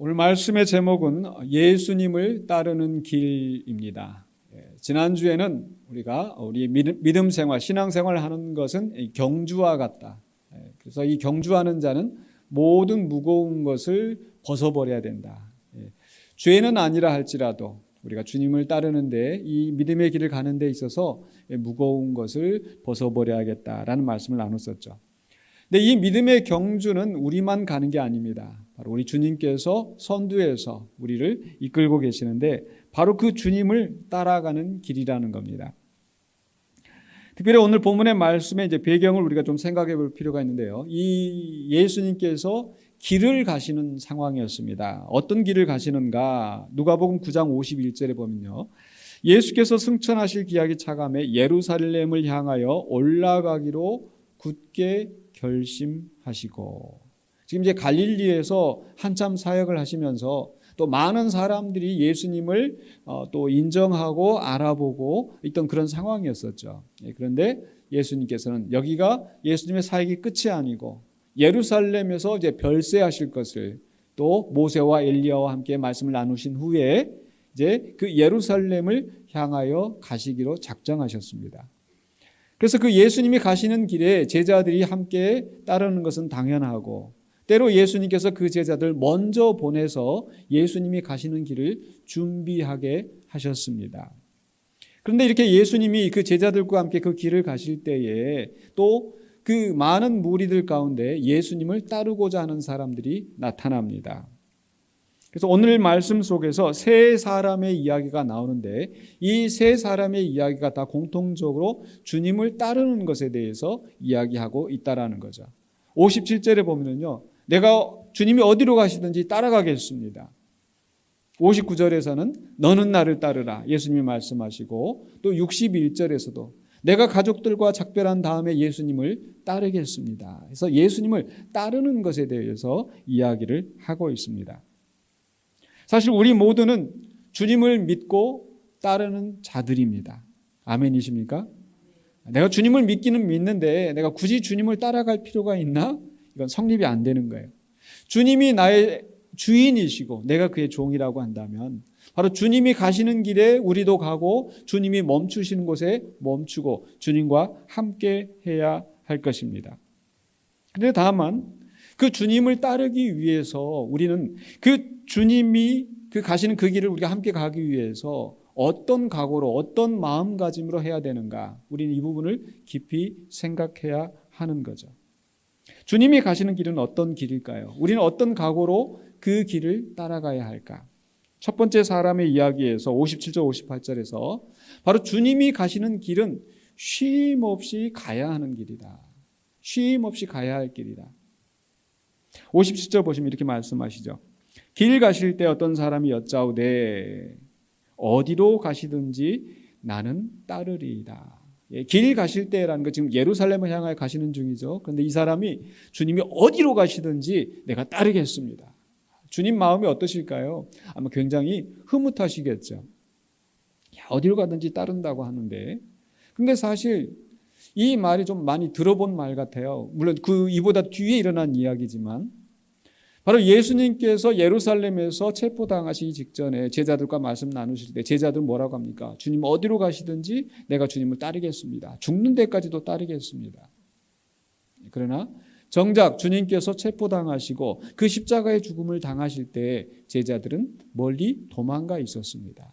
오늘 말씀의 제목은 예수님을 따르는 길입니다. 지난주에는 우리가 우리 믿음 생활, 신앙 생활을 하는 것은 경주와 같다. 그래서 이 경주하는 자는 모든 무거운 것을 벗어버려야 된다. 죄는 아니라 할지라도 우리가 주님을 따르는데 이 믿음의 길을 가는 데 있어서 무거운 것을 벗어버려야겠다라는 말씀을 나눴었죠. 근데 이 믿음의 경주는 우리만 가는 게 아닙니다. 바로 우리 주님께서 선두에서 우리를 이끌고 계시는데 바로 그 주님을 따라가는 길이라는 겁니다. 특별히 오늘 본문의 말씀의 이제 배경을 우리가 좀 생각해 볼 필요가 있는데요. 이 예수님께서 길을 가시는 상황이었습니다. 어떤 길을 가시는가? 누가복음 9장 51절에 보면요. 예수께서 승천하실 기약이 차감해 예루살렘을 향하여 올라가기로 굳게 결심하시고, 지금 이제 갈릴리에서 한참 사역을 하시면서 또 많은 사람들이 예수님을 또 인정하고 알아보고 있던 그런 상황이었었죠. 그런데 예수님께서는 여기가 예수님의 사역이 끝이 아니고 예루살렘에서 이제 별세하실 것을 또 모세와 엘리야와 함께 말씀을 나누신 후에 이제 그 예루살렘을 향하여 가시기로 작정하셨습니다. 그래서 그 예수님이 가시는 길에 제자들이 함께 따르는 것은 당연하고, 때로 예수님께서 그 제자들 먼저 보내서 예수님이 가시는 길을 준비하게 하셨습니다. 그런데 이렇게 예수님이 그 제자들과 함께 그 길을 가실 때에 또 그 많은 무리들 가운데 예수님을 따르고자 하는 사람들이 나타납니다. 그래서 오늘 말씀 속에서 세 사람의 이야기가 나오는데 이 세 사람의 이야기가 다 공통적으로 주님을 따르는 것에 대해서 이야기하고 있다라는 거죠. 57절에 보면요, 내가 주님이 어디로 가시든지 따라가겠습니다. 59절에서는 너는 나를 따르라 예수님이 말씀하시고, 또 61절에서도 내가 가족들과 작별한 다음에 예수님을 따르겠습니다. 그래서 예수님을 따르는 것에 대해서 이야기를 하고 있습니다. 사실 우리 모두는 주님을 믿고 따르는 자들입니다. 아멘이십니까? 내가 주님을 믿기는 믿는데 내가 굳이 주님을 따라갈 필요가 있나? 이건 성립이 안 되는 거예요. 주님이 나의 주인이시고 내가 그의 종이라고 한다면 바로 주님이 가시는 길에 우리도 가고 주님이 멈추시는 곳에 멈추고 주님과 함께 해야 할 것입니다. 그런데 다만 그 주님을 따르기 위해서 우리는 그 주님이 그 가시는 그 길을 우리가 함께 가기 위해서 어떤 각오로 어떤 마음가짐으로 해야 되는가, 우리는 이 부분을 깊이 생각해야 하는 거죠. 주님이 가시는 길은 어떤 길일까요? 우리는 어떤 각오로 그 길을 따라가야 할까? 첫 번째 사람의 이야기에서 57절 58절에서 바로 주님이 가시는 길은 쉼 없이 가야 하는 길이다. 쉼 없이 가야 할 길이다. 57절 보시면 이렇게 말씀하시죠. 길 가실 때 어떤 사람이 여짜오되 어디로 가시든지 나는 따르리이다. 길 가실 때라는 거 지금 예루살렘을 향하여 가시는 중이죠. 그런데 이 사람이 주님이 어디로 가시든지 내가 따르겠습니다. 주님 마음이 어떠실까요? 아마 굉장히 흐뭇하시겠죠. 야, 어디로 가든지 따른다고 하는데, 근데 사실 이 말이 좀 많이 들어본 말 같아요. 물론 이보다 뒤에 일어난 이야기지만 바로 예수님께서 예루살렘에서 체포당하시기 직전에 제자들과 말씀 나누실 때 제자들 뭐라고 합니까? 주님 어디로 가시든지 내가 주님을 따르겠습니다. 죽는 데까지도 따르겠습니다. 그러나 정작 주님께서 체포당하시고 그 십자가의 죽음을 당하실 때 제자들은 멀리 도망가 있었습니다.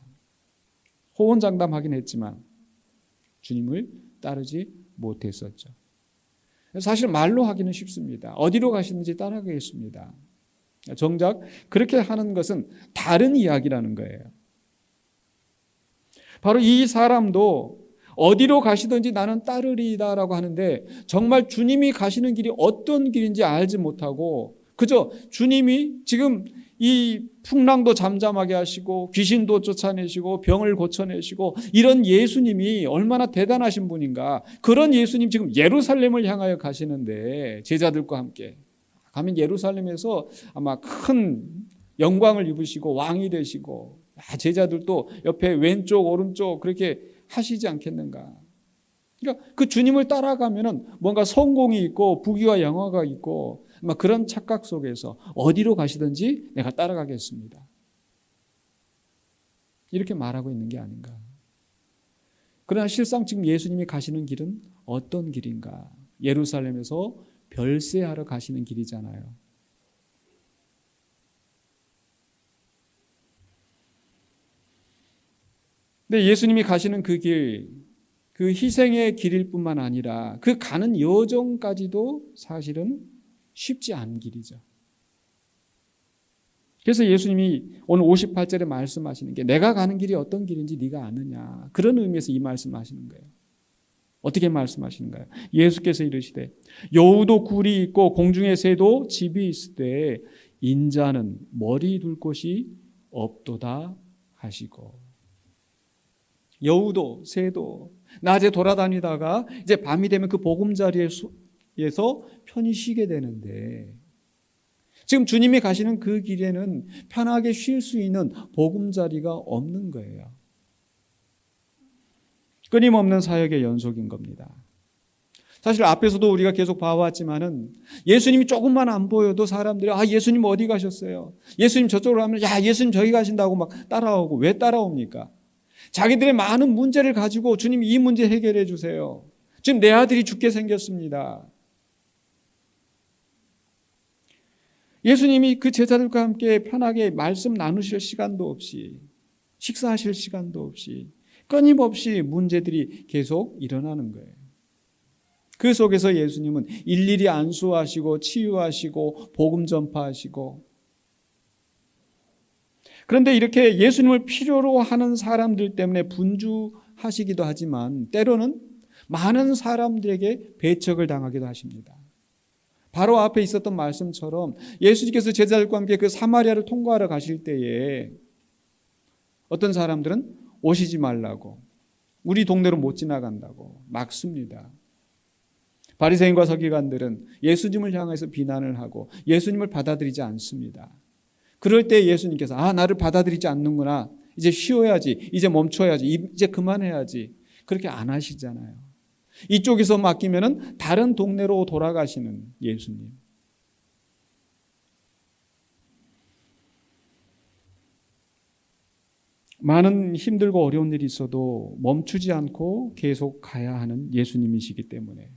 호언장담하긴 했지만 주님을 따르지 못했었죠. 사실 말로 하기는 쉽습니다. 어디로 가시는지 따라가겠습니다. 정작 그렇게 하는 것은 다른 이야기라는 거예요. 바로 이 사람도 어디로 가시든지 나는 따르리이다라고 하는데 정말 주님이 가시는 길이 어떤 길인지 알지 못하고 그저 주님이 지금 이 풍랑도 잠잠하게 하시고 귀신도 쫓아내시고 병을 고쳐내시고 이런 예수님이 얼마나 대단하신 분인가, 그런 예수님 지금 예루살렘을 향하여 가시는데 제자들과 함께 가면 예루살렘에서 아마 큰 영광을 입으시고 왕이 되시고 제자들도 옆에 왼쪽 오른쪽 그렇게 하시지 않겠는가. 그러니까 그 주님을 따라가면은 뭔가 성공이 있고 부귀와 영화가 있고 그런 착각 속에서 어디로 가시든지 내가 따라가겠습니다. 이렇게 말하고 있는 게 아닌가. 그러나 실상 지금 예수님이 가시는 길은 어떤 길인가? 예루살렘에서 별세하러 가시는 길이잖아요. 근데 예수님이 가시는 그 길, 그 희생의 길일 뿐만 아니라 그 가는 여정까지도 사실은 쉽지 않은 길이죠. 그래서 예수님이 오늘 58절에 말씀하시는 게 내가 가는 길이 어떤 길인지 네가 아느냐. 그런 의미에서 이 말씀하시는 거예요. 어떻게 말씀하시는가요? 예수께서 이르시되 여우도 굴이 있고 공중의 새도 집이 있으되 인자는 머리 둘 곳이 없도다 하시고. 여우도 새도 낮에 돌아다니다가 이제 밤이 되면 그 보금자리에서 편히 쉬게 되는데 지금 주님이 가시는 그 길에는 편하게 쉴 수 있는 보금자리가 없는 거예요. 끊임없는 사역의 연속인 겁니다. 사실 앞에서도 우리가 계속 봐왔지만은 예수님이 조금만 안 보여도 사람들이 예수님 어디 가셨어요? 예수님 저쪽으로 가면 예수님 저기 가신다고 막 따라오고. 왜 따라옵니까? 자기들의 많은 문제를 가지고 주님 이 문제 해결해 주세요. 지금 내 아들이 죽게 생겼습니다. 예수님이 그 제자들과 함께 편하게 말씀 나누실 시간도 없이 식사하실 시간도 없이 끊임없이 문제들이 계속 일어나는 거예요. 그 속에서 예수님은 일일이 안수하시고 치유하시고 복음 전파하시고. 그런데 이렇게 예수님을 필요로 하는 사람들 때문에 분주하시기도 하지만 때로는 많은 사람들에게 배척을 당하기도 하십니다. 바로 앞에 있었던 말씀처럼 예수님께서 제자들과 함께 그 사마리아를 통과하러 가실 때에 어떤 사람들은 오시지 말라고, 우리 동네로 못 지나간다고 막습니다. 바리새인과 서기관들은 예수님을 향해서 비난을 하고 예수님을 받아들이지 않습니다. 그럴 때 예수님께서 나를 받아들이지 않는구나. 이제 쉬어야지. 이제 멈춰야지. 이제 그만해야지. 그렇게 안 하시잖아요. 이쪽에서 맡기면은 다른 동네로 돌아가시는 예수님. 많은 힘들고 어려운 일이 있어도 멈추지 않고 계속 가야 하는 예수님이시기 때문에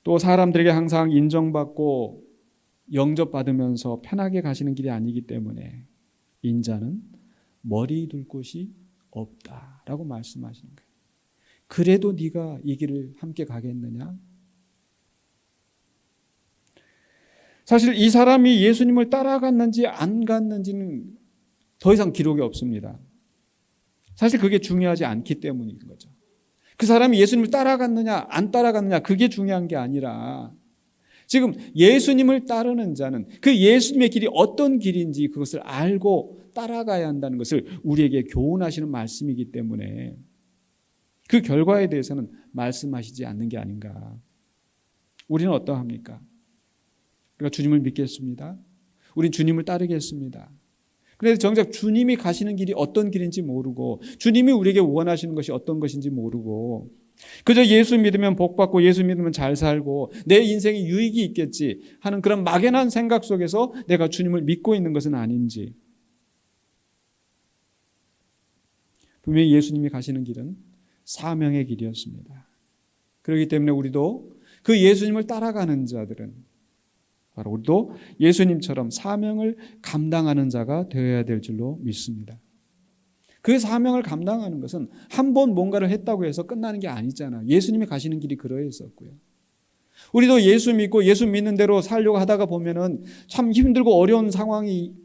또 사람들에게 항상 인정받고 영접받으면서 편하게 가시는 길이 아니기 때문에 인자는 머리 둘 곳이 없다라고 말씀하시는 거예요. 그래도 네가 이 길을 함께 가겠느냐? 사실 이 사람이 예수님을 따라갔는지 안 갔는지는 더 이상 기록이 없습니다. 사실 그게 중요하지 않기 때문인 거죠. 그 사람이 예수님을 따라갔느냐 안 따라갔느냐 그게 중요한 게 아니라 지금 예수님을 따르는 자는 그 예수님의 길이 어떤 길인지 그것을 알고 따라가야 한다는 것을 우리에게 교훈하시는 말씀이기 때문에 그 결과에 대해서는 말씀하시지 않는 게 아닌가. 우리는 어떠합니까? 우리가 주님을 믿겠습니다. 우린 주님을 따르겠습니다. 그래서 정작 주님이 가시는 길이 어떤 길인지 모르고 주님이 우리에게 원하시는 것이 어떤 것인지 모르고 그저 예수 믿으면 복 받고 예수 믿으면 잘 살고 내 인생에 유익이 있겠지 하는 그런 막연한 생각 속에서 내가 주님을 믿고 있는 것은 아닌지. 분명히 예수님이 가시는 길은 사명의 길이었습니다. 그렇기 때문에 우리도 그 예수님을 따라가는 자들은 바로 우리도 예수님처럼 사명을 감당하는 자가 되어야 될 줄로 믿습니다. 그 사명을 감당하는 것은 한 번 뭔가를 했다고 해서 끝나는 게 아니잖아요. 예수님이 가시는 길이 그러했었고요. 우리도 예수 믿고 예수 믿는 대로 살려고 하다가 보면은 참 힘들고 어려운 상황이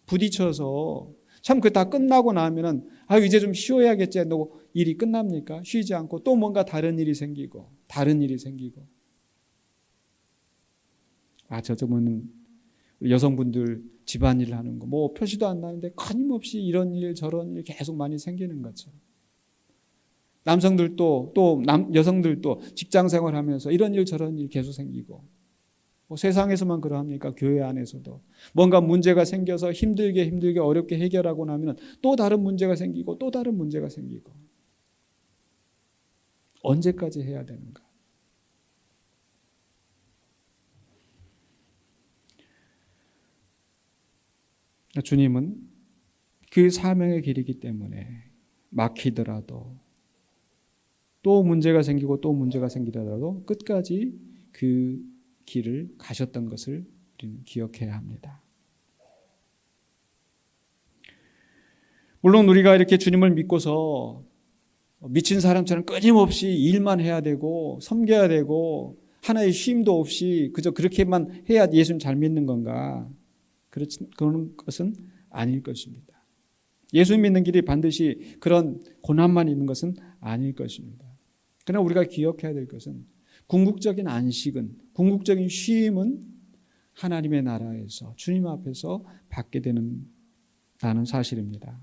부딪혀서 참 그 다 끝나고 나면은 이제 좀 쉬어야겠지 하고 일이 끝납니까? 쉬지 않고 또 뭔가 다른 일이 생기고 저쪽은 여성분들 집안일 하는 거 뭐 표시도 안 나는데 끊임없이 이런 일 저런 일 계속 많이 생기는 거죠. 남성들도 또 여성들도 직장 생활하면서 이런 일 저런 일 계속 생기고 뭐 세상에서만 그러합니까? 교회 안에서도 뭔가 문제가 생겨서 힘들게 어렵게 해결하고 나면 또 다른 문제가 생기고 또 다른 문제가 생기고 언제까지 해야 되는가? 주님은 그 사명의 길이기 때문에 막히더라도 또 문제가 생기고 또 문제가 생기더라도 끝까지 그 길을 가셨던 것을 우리는 기억해야 합니다. 물론 우리가 이렇게 주님을 믿고서 미친 사람처럼 끊임없이 일만 해야 되고 섬겨야 되고 하나의 쉼도 없이 그저 그렇게만 해야 예수님 잘 믿는 건가? 그런 것은 아닐 것입니다. 예수님 믿는 길이 반드시 그런 고난만 있는 것은 아닐 것입니다. 그러나 우리가 기억해야 될 것은 궁극적인 안식은, 궁극적인 쉼은 하나님의 나라에서 주님 앞에서 받게 되는 사실입니다.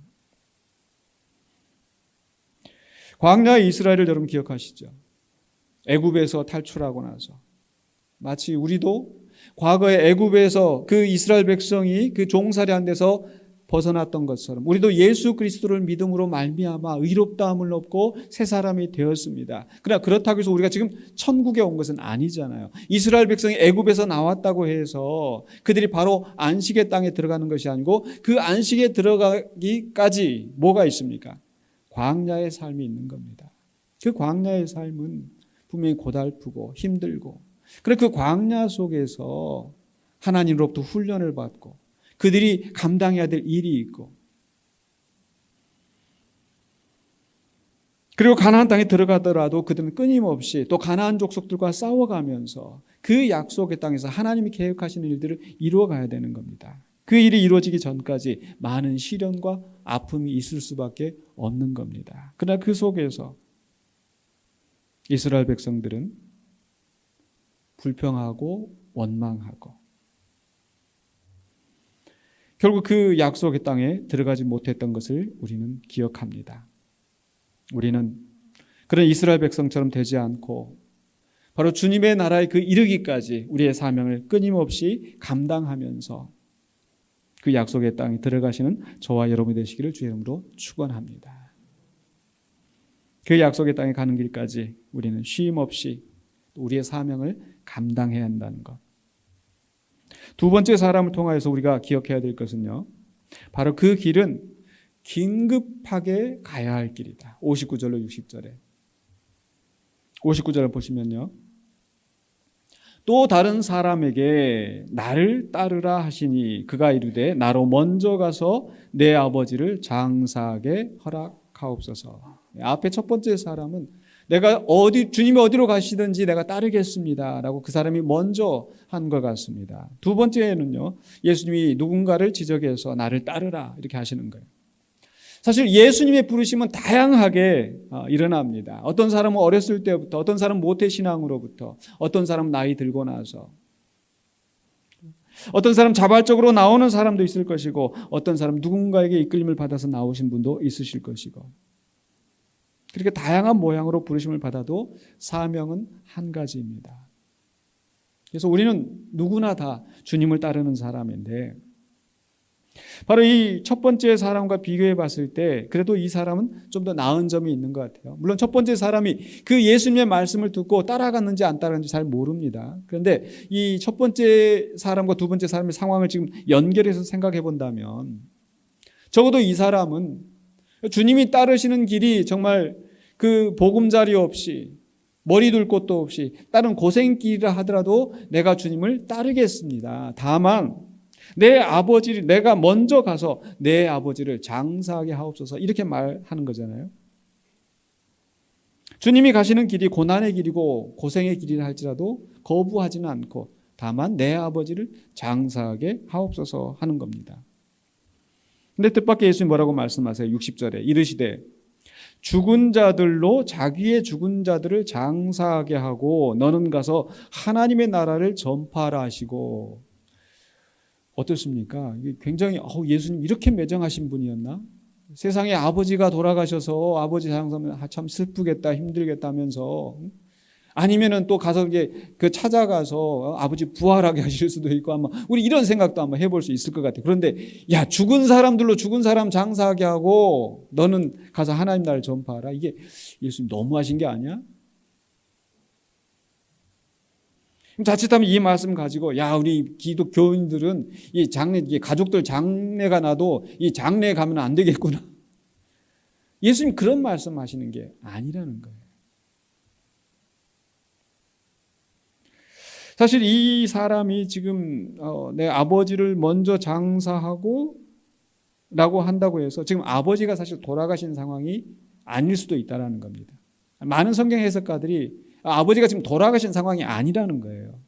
광야의 이스라엘을 여러분 기억하시죠? 애굽에서 탈출하고 나서 마치 우리도 과거에 애굽에서 그 이스라엘 백성이 그 종살이한 데서 벗어났던 것처럼 우리도 예수 그리스도를 믿음으로 말미암아 의롭다함을 얻고 새 사람이 되었습니다. 그러나 그렇다고 해서 우리가 지금 천국에 온 것은 아니잖아요. 이스라엘 백성이 애굽에서 나왔다고 해서 그들이 바로 안식의 땅에 들어가는 것이 아니고 그 안식에 들어가기까지 뭐가 있습니까? 광야의 삶이 있는 겁니다. 그 광야의 삶은 분명히 고달프고 힘들고 그리고 그 광야 속에서 하나님으로부터 훈련을 받고 그들이 감당해야 될 일이 있고 그리고 가나안 땅에 들어가더라도 그들은 끊임없이 또 가나안 족속들과 싸워가면서 그 약속의 땅에서 하나님이 계획하시는 일들을 이루어가야 되는 겁니다. 그 일이 이루어지기 전까지 많은 시련과 아픔이 있을 수밖에 없는 겁니다. 그러나 그 속에서 이스라엘 백성들은 불평하고 원망하고 결국 그 약속의 땅에 들어가지 못했던 것을 우리는 기억합니다. 우리는 그런 이스라엘 백성처럼 되지 않고 바로 주님의 나라에 그 이르기까지 우리의 사명을 끊임없이 감당하면서 그 약속의 땅에 들어가시는 저와 여러분이 되시기를 주의 이름으로 축원합니다. 그 약속의 땅에 가는 길까지 우리는 쉼 없이 우리의 사명을 감당해야 한다는 것. 두 번째 사람을 통하여서 우리가 기억해야 될 것은요. 바로 그 길은 긴급하게 가야 할 길이다. 59절로 60절에. 59절을 보시면요. 또 다른 사람에게 나를 따르라 하시니 그가 이르되 나로 먼저 가서 내 아버지를 장사하게 허락하옵소서. 앞에 첫 번째 사람은 내가 주님이 어디로 가시든지 내가 따르겠습니다 라고 그 사람이 먼저 한 것 같습니다. 두 번째는요, 예수님이 누군가를 지적해서 나를 따르라 이렇게 하시는 거예요. 사실 예수님의 부르심은 다양하게 일어납니다. 어떤 사람은 어렸을 때부터, 어떤 사람은 모태신앙으로부터, 어떤 사람은 나이 들고 나서, 어떤 사람 자발적으로 나오는 사람도 있을 것이고, 어떤 사람 누군가에게 이끌림을 받아서 나오신 분도 있으실 것이고, 그렇게 다양한 모양으로 부르심을 받아도 사명은 한 가지입니다. 그래서 우리는 누구나 다 주님을 따르는 사람인데 바로 이 첫 번째 사람과 비교해 봤을 때 그래도 이 사람은 좀 더 나은 점이 있는 것 같아요. 물론 첫 번째 사람이 그 예수님의 말씀을 듣고 따라갔는지 안 따라갔는지 잘 모릅니다. 그런데 이 첫 번째 사람과 두 번째 사람의 상황을 지금 연결해서 생각해 본다면 적어도 이 사람은 주님이 따르시는 길이 정말 그 보금자리 없이 머리 둘 곳도 없이 다른 고생길이라 하더라도 내가 주님을 따르겠습니다. 다만 내가 먼저 가서 내 아버지를 장사하게 하옵소서 이렇게 말하는 거잖아요. 주님이 가시는 길이 고난의 길이고 고생의 길이라 할지라도 거부하지는 않고 다만 내 아버지를 장사하게 하옵소서 하는 겁니다. 근데 뜻밖의 예수님 뭐라고 말씀하세요? 60절에 이르시되 죽은 자들로 자기의 죽은 자들을 장사하게 하고 너는 가서 하나님의 나라를 전파하라 하시고. 어떻습니까? 굉장히 예수님 이렇게 매정하신 분이었나? 세상에 아버지가 돌아가셔서 아버지 장사하면 참 슬프겠다 힘들겠다 하면서 아니면은 또 가서 이제 그 찾아가서 아버지 부활하게 하실 수도 있고 아마 우리 이런 생각도 한번 해볼 수 있을 것 같아요. 그런데 야 죽은 사람들로 죽은 사람 장사하게 하고 너는 가서 하나님 나라를 전파하라. 이게 예수님 너무하신 게 아니야? 자칫하면 이 말씀 가지고 야 우리 기독 교인들은 이 장례 이 가족들 장례가 나도 이 장례에 가면 안 되겠구나. 예수님 그런 말씀하시는 게 아니라는 거예요. 사실 이 사람이 지금 내 아버지를 먼저 장사하고 라고 한다고 해서 지금 아버지가 사실 돌아가신 상황이 아닐 수도 있다는 겁니다. 많은 성경 해석가들이 아버지가 지금 돌아가신 상황이 아니라는 거예요.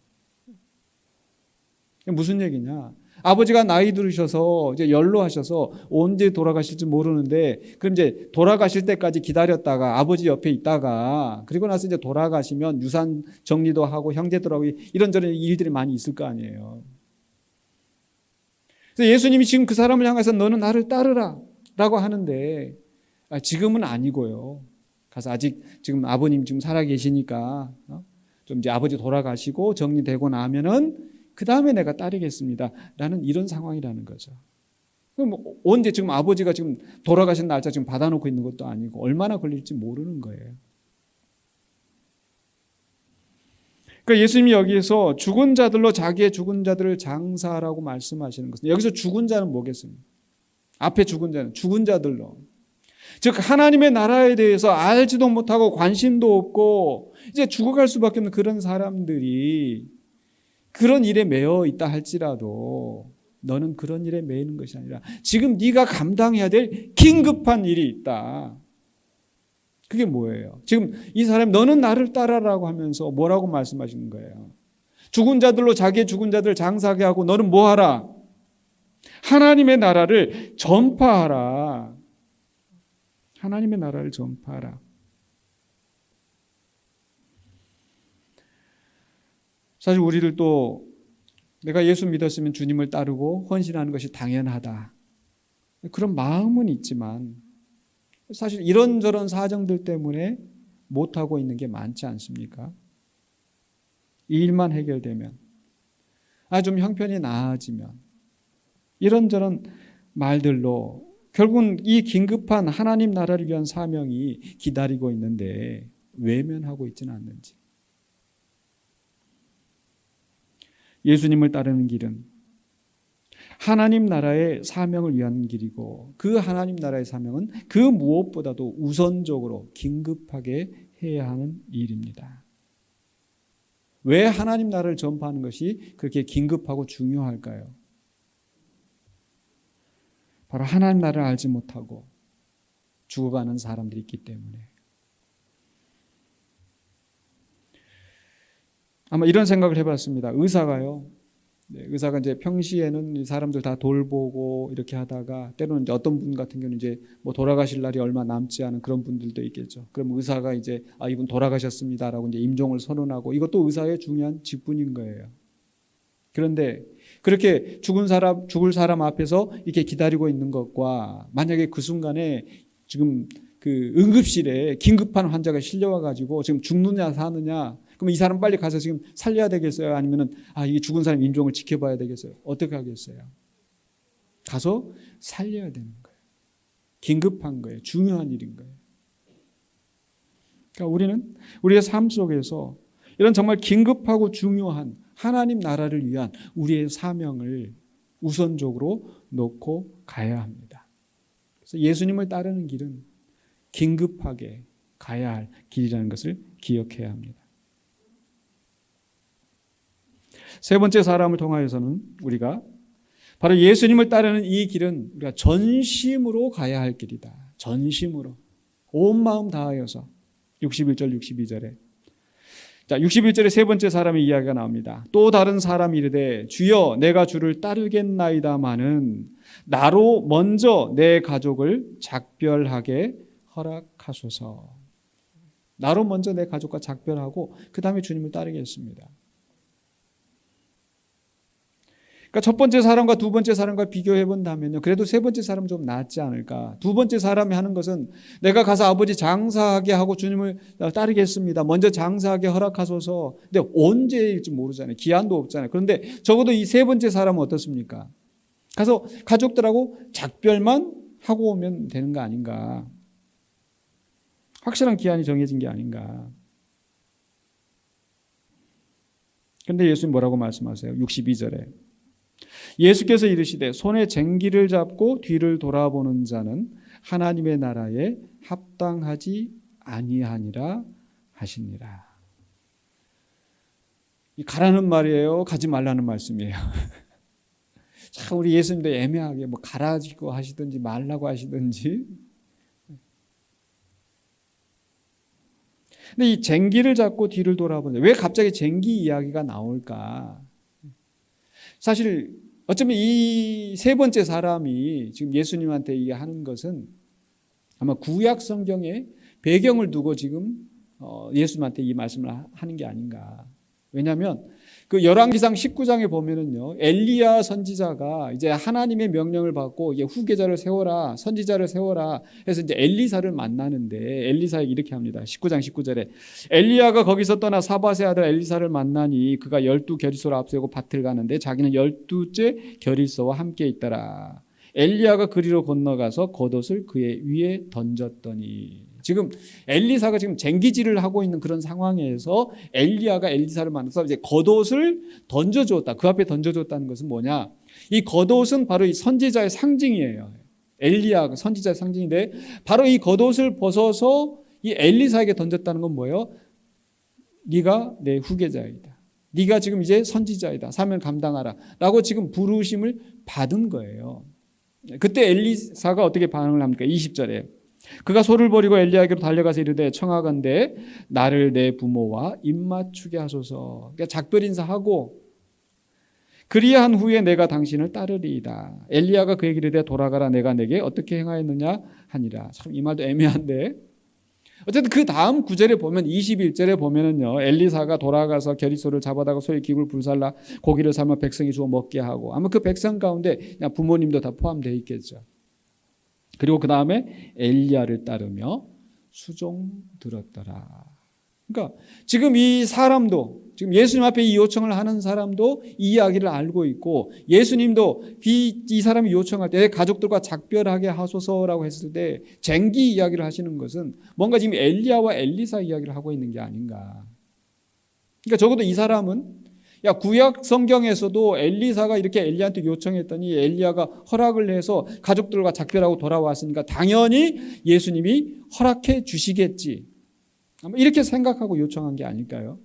무슨 얘기냐? 아버지가 나이 들으셔서 이제 연로하셔서 언제 돌아가실지 모르는데 그럼 이제 돌아가실 때까지 기다렸다가 아버지 옆에 있다가 그리고 나서 이제 돌아가시면 유산 정리도 하고 형제들하고 이런저런 일들이 많이 있을 거 아니에요. 그래서 예수님이 지금 그 사람을 향해서 너는 나를 따르라 라고 하는데 지금은 아니고요. 가서 아직 지금 아버님 지금 살아 계시니까 좀 이제 아버지 돌아가시고 정리되고 나면은 그 다음에 내가 따르겠습니다. 라는 이런 상황이라는 거죠. 그럼 언제 지금 아버지가 지금 돌아가신 날짜 지금 받아놓고 있는 것도 아니고 얼마나 걸릴지 모르는 거예요. 그러니까 예수님이 여기에서 죽은 자들로 자기의 죽은 자들을 장사하라고 말씀하시는 것은 여기서 죽은 자는 뭐겠습니까? 앞에 죽은 자는 죽은 자들로. 즉 하나님의 나라에 대해서 알지도 못하고 관심도 없고 이제 죽어갈 수밖에 없는 그런 사람들이 그런 일에 매여 있다 할지라도 너는 그런 일에 매이는 것이 아니라 지금 네가 감당해야 될 긴급한 일이 있다. 그게 뭐예요? 지금 이 사람이 너는 나를 따라라고 하면서 뭐라고 말씀하시는 거예요? 죽은 자들로 자기의 죽은 자들을 장사하게 하고 너는 뭐 하라? 하나님의 나라를 전파하라. 하나님의 나라를 전파하라. 사실 우리들도 내가 예수 믿었으면 주님을 따르고 헌신하는 것이 당연하다. 그런 마음은 있지만 사실 이런저런 사정들 때문에 못하고 있는 게 많지 않습니까? 이 일만 해결되면, 좀 형편이 나아지면 이런저런 말들로 결국은 이 긴급한 하나님 나라를 위한 사명이 기다리고 있는데 외면하고 있지는 않는지. 예수님을 따르는 길은 하나님 나라의 사명을 위한 길이고 그 하나님 나라의 사명은 그 무엇보다도 우선적으로 긴급하게 해야 하는 일입니다. 왜 하나님 나라를 전파하는 것이 그렇게 긴급하고 중요할까요? 바로 하나님 나라를 알지 못하고 죽어가는 사람들이 있기 때문에. 아마 이런 생각을 해봤습니다. 의사가요. 의사가 이제 평시에는 이 사람들 다 돌보고 이렇게 하다가 때로는 이제 어떤 분 같은 경우는 이제 뭐 돌아가실 날이 얼마 남지 않은 그런 분들도 있겠죠. 그럼 의사가 이제 이분 돌아가셨습니다라고 이제 임종을 선언하고 이것도 의사의 중요한 직분인 거예요. 그런데 그렇게 죽을 사람 앞에서 이렇게 기다리고 있는 것과 만약에 그 순간에 지금 그 응급실에 긴급한 환자가 실려와 가지고 지금 죽느냐 사느냐 그럼 이 사람 빨리 가서 지금 살려야 되겠어요? 아니면은 이 죽은 사람 임종을 지켜봐야 되겠어요? 어떻게 하겠어요? 가서 살려야 되는 거예요. 긴급한 거예요. 중요한 일인 거예요. 그러니까 우리는 우리의 삶 속에서 이런 정말 긴급하고 중요한 하나님 나라를 위한 우리의 사명을 우선적으로 놓고 가야 합니다. 그래서 예수님을 따르는 길은 긴급하게 가야 할 길이라는 것을 기억해야 합니다. 세 번째 사람을 통하여서는 우리가 바로 예수님을 따르는 이 길은 우리가 전심으로 가야 할 길이다. 전심으로. 온 마음 다하여서. 61절 62절에. 자, 61절에 세 번째 사람의 이야기가 나옵니다. 또 다른 사람이 이르되 주여 내가 주를 따르겠나이다마는 나로 먼저 내 가족을 작별하게 허락하소서. 나로 먼저 내 가족과 작별하고 그 다음에 주님을 따르겠습니다. 그러니까 첫 번째 사람과 두 번째 사람과 비교해 본다면요. 그래도 세 번째 사람은 좀 낫지 않을까. 두 번째 사람이 하는 것은 내가 가서 아버지 장사하게 하고 주님을 따르겠습니다. 먼저 장사하게 허락하소서. 근데 언제일지 모르잖아요. 기한도 없잖아요. 그런데 적어도 이 세 번째 사람은 어떻습니까? 가서 가족들하고 작별만 하고 오면 되는 거 아닌가. 확실한 기한이 정해진 게 아닌가. 그런데 예수님 뭐라고 말씀하세요? 62절에 예수께서 이르시되 손에 쟁기를 잡고 뒤를 돌아보는 자는 하나님의 나라에 합당하지 아니하니라 하시니라. 가라는 말이에요? 가지 말라는 말씀이에요? 참 우리 예수님도 애매하게 뭐 가라지고 하시든지 말라고 하시든지. 근데 이 쟁기를 잡고 뒤를 돌아보는 왜 갑자기 쟁기 이야기가 나올까? 사실 어쩌면 이 세 번째 사람이 지금 예수님한테 얘기하는 것은 아마 구약 성경의 배경을 두고 지금 예수님한테 이 말씀을 하는 게 아닌가. 왜냐하면 그 열왕기상 19장에 보면은요, 엘리야 선지자가 이제 하나님의 명령을 받고 이제 후계자를 세워라, 선지자를 세워라 해서 이제 엘리사를 만나는데 엘리사가 이렇게 합니다. 19장 19절에 엘리야가 거기서 떠나 사밧의 아들 엘리사를 만나니 그가 12겨리소를 앞세우고 밭을 가는데 자기는 12째 겨리소와 함께 있더라. 엘리야가 그리로 건너가서 겉옷을 그의 위에 던졌더니 지금 엘리사가 지금 쟁기질을 하고 있는 그런 상황에서 엘리야가 엘리사를 만나서 이제 겉옷을 던져주었다. 그 앞에 던져줬다는 것은 뭐냐? 이 겉옷은 바로 이 선지자의 상징이에요. 엘리야가 선지자의 상징인데 바로 이 겉옷을 벗어서 이 엘리사에게 던졌다는 건 뭐예요? 네가 내 후계자이다. 네가 지금 이제 선지자이다. 사명을 감당하라. 라고 지금 부르심을 받은 거예요. 그때 엘리사가 어떻게 반응을 합니까? 20절에 그가 소를 버리고 엘리야에게로 달려가서 이르되 청하건대 나를 내 부모와 입맞추게 하소서. 그러니까 작별 인사하고 그리한 후에 내가 당신을 따르리이다. 엘리야가 그에게 이르되 돌아가라 내가 내게 어떻게 행하였느냐 하니라. 참 이 말도 애매한데 어쨌든 그 다음 구절에 보면 21절에 보면은요 엘리사가 돌아가서 겨리소를 잡아다가 소의 기구를 불살라 고기를 삶아 백성이 주어 먹게 하고 아마 그 백성 가운데 그냥 부모님도 다 포함되어 있겠죠. 그리고 그 다음에 엘리야를 따르며 수종 들었더라. 그러니까 지금 이 사람도 지금 예수님 앞에 이 요청을 하는 사람도 이 이야기를 알고 있고 예수님도 이 사람이 요청할 때 내 가족들과 작별하게 하소서라고 했을 때 쟁기 이야기를 하시는 것은 뭔가 지금 엘리야와 엘리사 이야기를 하고 있는 게 아닌가. 그러니까 적어도 이 사람은 야 구약 성경에서도 엘리사가 이렇게 엘리야한테 요청했더니 엘리야가 허락을 해서 가족들과 작별하고 돌아왔으니까 당연히 예수님이 허락해 주시겠지. 아마 이렇게 생각하고 요청한 게 아닐까요?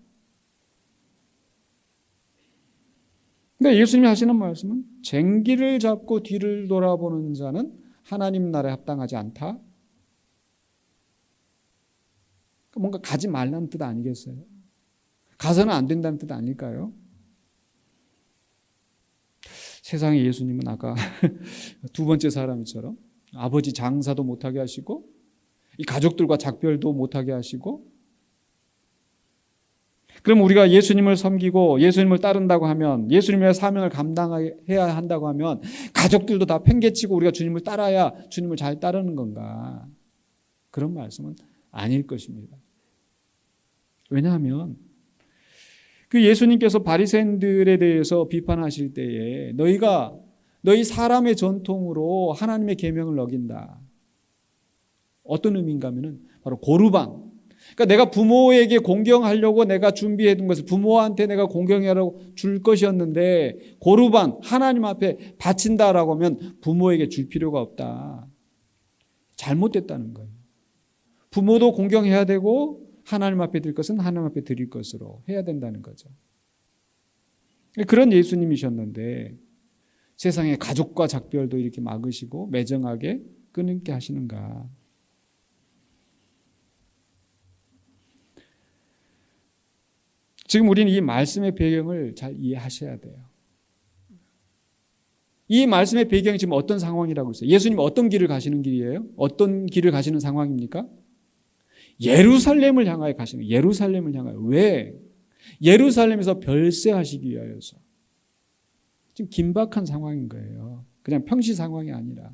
근데 예수님이 하시는 말씀은 쟁기를 잡고 뒤를 돌아보는 자는 하나님 나라에 합당하지 않다. 뭔가 가지 말라는 뜻 아니겠어요? 가서는 안 된다는 뜻 아닐까요? 세상에 예수님은 아까 두 번째 사람처럼 아버지 장사도 못하게 하시고 이 가족들과 작별도 못하게 하시고 그럼 우리가 예수님을 섬기고 예수님을 따른다고 하면 예수님의 사명을 감당해야 한다고 하면 가족들도 다 팽개치고 우리가 주님을 따라야 주님을 잘 따르는 건가? 그런 말씀은 아닐 것입니다. 왜냐하면 그 예수님께서 바리새인들에 대해서 비판하실 때에 너희 사람의 전통으로 하나님의 계명을 어긴다. 어떤 의미인가 하면은 바로 고르반. 그러니까 내가 부모에게 공경하려고 내가 준비해 둔 것을 부모한테 내가 공경하라고 줄 것이었는데 고르반 하나님 앞에 바친다라고 하면 부모에게 줄 필요가 없다. 잘못됐다는 거예요. 부모도 공경해야 되고 하나님 앞에 드릴 것은 하나님 앞에 드릴 것으로 해야 된다는 거죠. 그런 예수님이셨는데 세상에 가족과 작별도 이렇게 막으시고 매정하게 끊게 하시는가. 지금 우리는 이 말씀의 배경을 잘 이해하셔야 돼요. 이 말씀의 배경이 지금 어떤 상황이라고 있어요? 예수님 어떤 길을 가시는 길이에요? 어떤 길을 가시는 상황입니까? 예루살렘을 향하여 가시는 거예요. 예루살렘을 향하여. 왜? 예루살렘에서 별세하시기 위하여서. 지금 긴박한 상황인 거예요. 그냥 평시 상황이 아니라.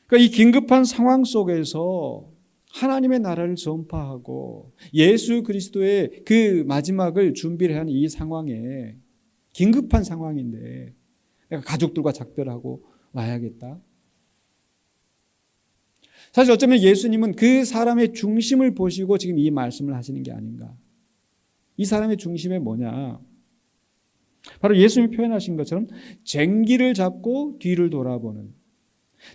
그러니까 이 긴급한 상황 속에서 하나님의 나라를 전파하고 예수 그리스도의 그 마지막을 준비를 하는 이 상황에 긴급한 상황인데 내가 가족들과 작별하고 와야겠다. 사실 어쩌면 예수님은 그 사람의 중심을 보시고 지금 이 말씀을 하시는 게 아닌가. 이 사람의 중심이 뭐냐? 바로 예수님이 표현하신 것처럼 쟁기를 잡고 뒤를 돌아보는,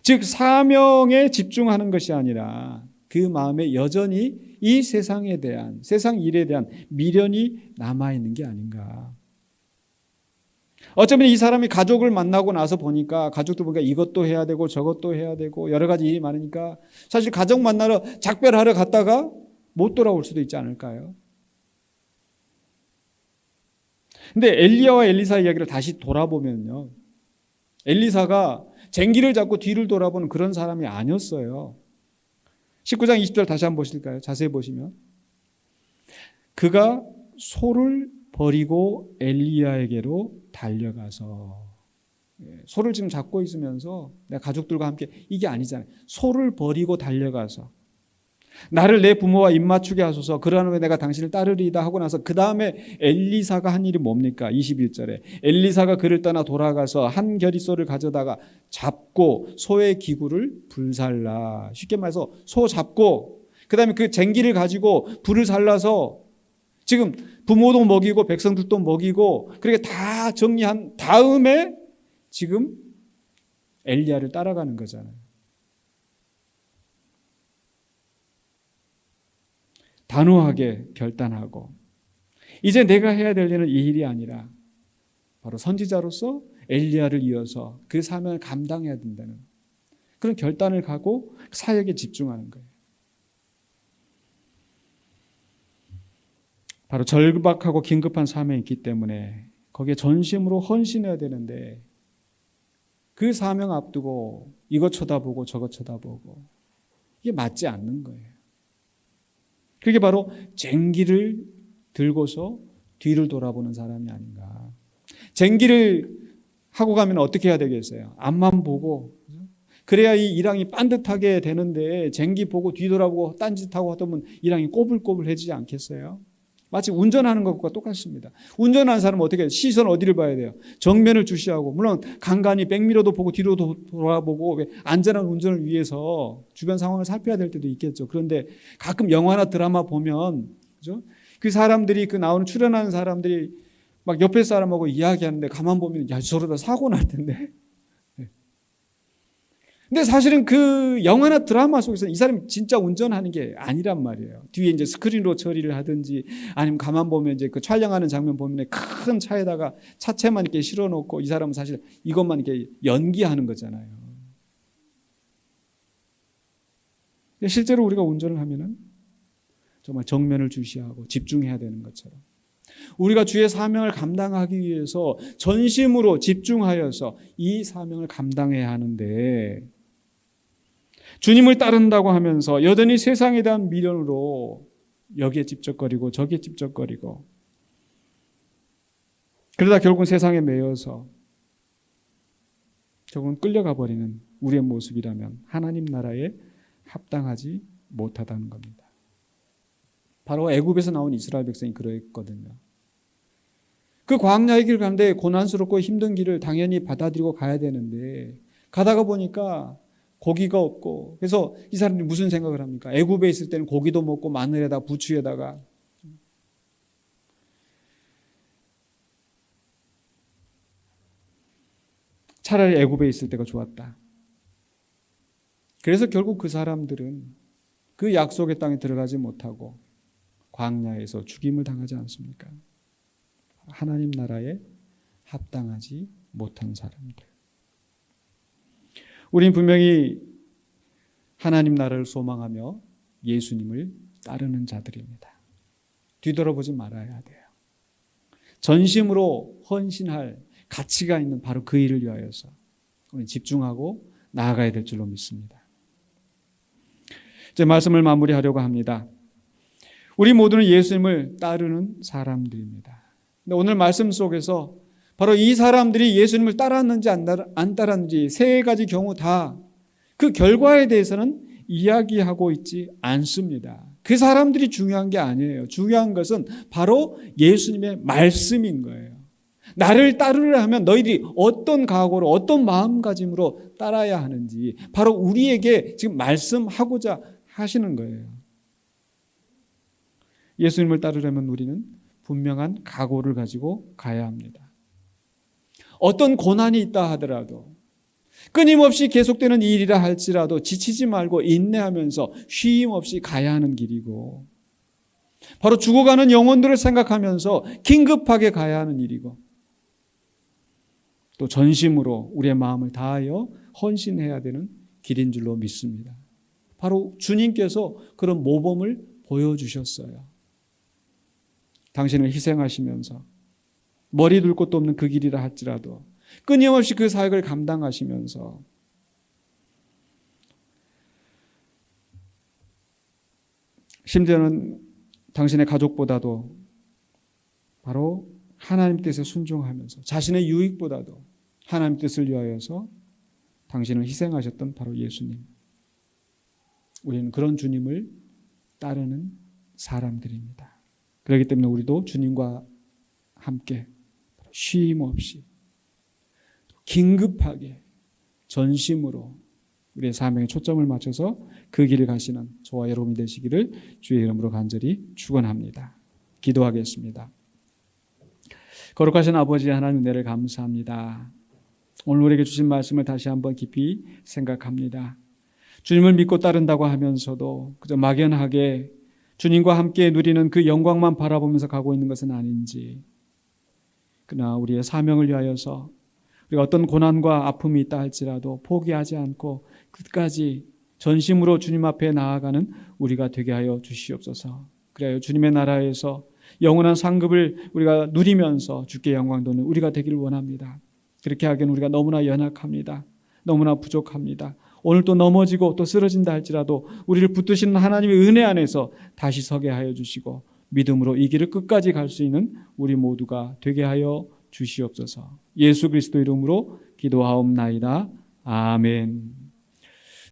즉 사명에 집중하는 것이 아니라 그 마음에 여전히 이 세상에 대한, 세상 일에 대한 미련이 남아있는 게 아닌가. 어쩌면 이 사람이 가족을 만나고 나서 보니까, 가족들 보니까 이것도 해야 되고 저것도 해야 되고 여러 가지 일이 많으니까 사실 가족 만나러 작별하러 갔다가 못 돌아올 수도 있지 않을까요? 근데 엘리야와 엘리사 이야기를 다시 돌아보면요, 엘리사가 쟁기를 잡고 뒤를 돌아보는 그런 사람이 아니었어요. 19장 20절 다시 한번 보실까요? 자세히 보시면 그가 소를 버리고 엘리야에게로 달려가서, 소를 지금 잡고 있으면서 내가 가족들과 함께, 이게 아니잖아요. 소를 버리고 달려가서 나를 내 부모와 입맞추게 하소서, 그러한 후에 내가 당신을 따르리이다 하고 나서 그 다음에 엘리사가 한 일이 뭡니까? 21절에 엘리사가 그를 떠나 돌아가서 한 겨릿소를 가져다가 잡고 소의 기구를 불살라. 쉽게 말해서 소 잡고 그 다음에 그 쟁기를 가지고 불을 살라서 지금 부모도 먹이고 백성들도 먹이고 그렇게 다 정리한 다음에 지금 엘리야를 따라가는 거잖아요. 단호하게 결단하고 이제 내가 해야 될 일은 이 일이 아니라 바로 선지자로서 엘리야를 이어서 그 사명을 감당해야 된다는 그런 결단을 가고 사역에 집중하는 거예요. 바로 절박하고 긴급한 사명이 있기 때문에 거기에 전심으로 헌신해야 되는데 그 사명 앞두고 이것 쳐다보고 저것 쳐다보고 이게 맞지 않는 거예요. 그게 바로 쟁기를 들고서 뒤를 돌아보는 사람이 아닌가. 쟁기를 하고 가면 어떻게 해야 되겠어요? 앞만 보고, 그래야 이 일항이 반듯하게 되는데 쟁기 보고 뒤돌아보고 딴짓하고 하다 보면 일항이 꼬불꼬불해지지 않겠어요? 마치 운전하는 것과 똑같습니다. 운전하는 사람은 어떻게 해요? 시선 어디를 봐야 돼요? 정면을 주시하고, 물론 간간히 백미러도 보고 뒤로 돌아보고 안전한 운전을 위해서 주변 상황을 살펴야 될 때도 있겠죠. 그런데 가끔 영화나 드라마 보면, 그죠? 그 사람들이, 그 나오는 출연하는 사람들이 막 옆에 사람하고 이야기하는데 가만 보면 야, 저러다 사고 날 텐데. 근데 사실은 그 영화나 드라마 속에서 이 사람이 진짜 운전하는 게 아니란 말이에요. 뒤에 이제 스크린으로 처리를 하든지 아니면 가만 보면 이제 그 촬영하는 장면 보면 큰 차에다가 차체만 이렇게 실어놓고 이 사람은 사실 이것만 이렇게 연기하는 거잖아요. 근데 실제로 우리가 운전을 하면은 정말 정면을 주시하고 집중해야 되는 것처럼 우리가 주의 사명을 감당하기 위해서 전심으로 집중하여서 이 사명을 감당해야 하는데 주님을 따른다고 하면서 여전히 세상에 대한 미련으로 여기에 찝쩍거리고 저기에 찝쩍거리고 그러다 결국은 세상에 매여서 결국은 끌려가 버리는 우리의 모습이라면 하나님 나라에 합당하지 못하다는 겁니다. 바로 애굽에서 나온 이스라엘 백성이 그랬거든요. 그 광야의 길 가는데 고난스럽고 힘든 길을 당연히 받아들이고 가야 되는데 가다가 보니까 고기가 없고, 그래서 이 사람들이 무슨 생각을 합니까? 애굽에 있을 때는 고기도 먹고 마늘에다가 부추에다가 차라리 애굽에 있을 때가 좋았다. 그래서 결국 그 사람들은 그 약속의 땅에 들어가지 못하고 광야에서 죽임을 당하지 않습니까? 하나님 나라에 합당하지 못한 사람들. 우린 분명히 하나님 나라를 소망하며 예수님을 따르는 자들입니다. 뒤돌아보지 말아야 돼요. 전심으로 헌신할 가치가 있는 바로 그 일을 위하여서 우리는 집중하고 나아가야 될 줄로 믿습니다. 이제 말씀을 마무리하려고 합니다. 우리 모두는 예수님을 따르는 사람들입니다. 근데 오늘 말씀 속에서 바로 이 사람들이 예수님을 따랐는지 안 따랐는지 세 가지 경우 다 그 결과에 대해서는 이야기하고 있지 않습니다. 그 사람들이 중요한 게 아니에요. 중요한 것은 바로 예수님의 말씀인 거예요. 나를 따르려 하면 너희들이 어떤 각오로 어떤 마음가짐으로 따라야 하는지 바로 우리에게 지금 말씀하고자 하시는 거예요. 예수님을 따르려면 우리는 분명한 각오를 가지고 가야 합니다. 어떤 고난이 있다 하더라도 끊임없이 계속되는 일이라 할지라도 지치지 말고 인내하면서 쉼 없이 가야 하는 길이고 바로 죽어가는 영혼들을 생각하면서 긴급하게 가야 하는 일이고 또 전심으로 우리의 마음을 다하여 헌신해야 되는 길인 줄로 믿습니다. 바로 주님께서 그런 모범을 보여주셨어요. 당신을 희생하시면서 머리 둘 곳도 없는 그 길이라 할지라도 끊임없이 그 사역을 감당하시면서 심지어는 당신의 가족보다도 바로 하나님 뜻에 순종하면서 자신의 유익보다도 하나님 뜻을 위하여서 당신을 희생하셨던 바로 예수님. 우리는 그런 주님을 따르는 사람들입니다. 그렇기 때문에 우리도 주님과 함께 쉼 없이 긴급하게 전심으로 우리의 사명에 초점을 맞춰서 그 길을 가시는 저와 여러분이 되시기를 주의 이름으로 간절히 축원합니다. 기도하겠습니다. 거룩하신 아버지 하나님 은혜를 감사합니다. 오늘 우리에게 주신 말씀을 다시 한번 깊이 생각합니다. 주님을 믿고 따른다고 하면서도 그저 막연하게 주님과 함께 누리는 그 영광만 바라보면서 가고 있는 것은 아닌지, 그러나 우리의 사명을 위하여서 우리가 어떤 고난과 아픔이 있다 할지라도 포기하지 않고 끝까지 전심으로 주님 앞에 나아가는 우리가 되게 하여 주시옵소서. 그래야 주님의 나라에서 영원한 상급을 우리가 누리면서 주께 영광 돌리는 우리가 되기를 원합니다. 그렇게 하기에는 우리가 너무나 연약합니다. 너무나 부족합니다. 오늘 또 넘어지고 또 쓰러진다 할지라도 우리를 붙드시는 하나님의 은혜 안에서 다시 서게 하여 주시고 믿음으로 이 길을 끝까지 갈 수 있는 우리 모두가 되게 하여 주시옵소서. 예수 그리스도 이름으로 기도하옵나이다. 아멘.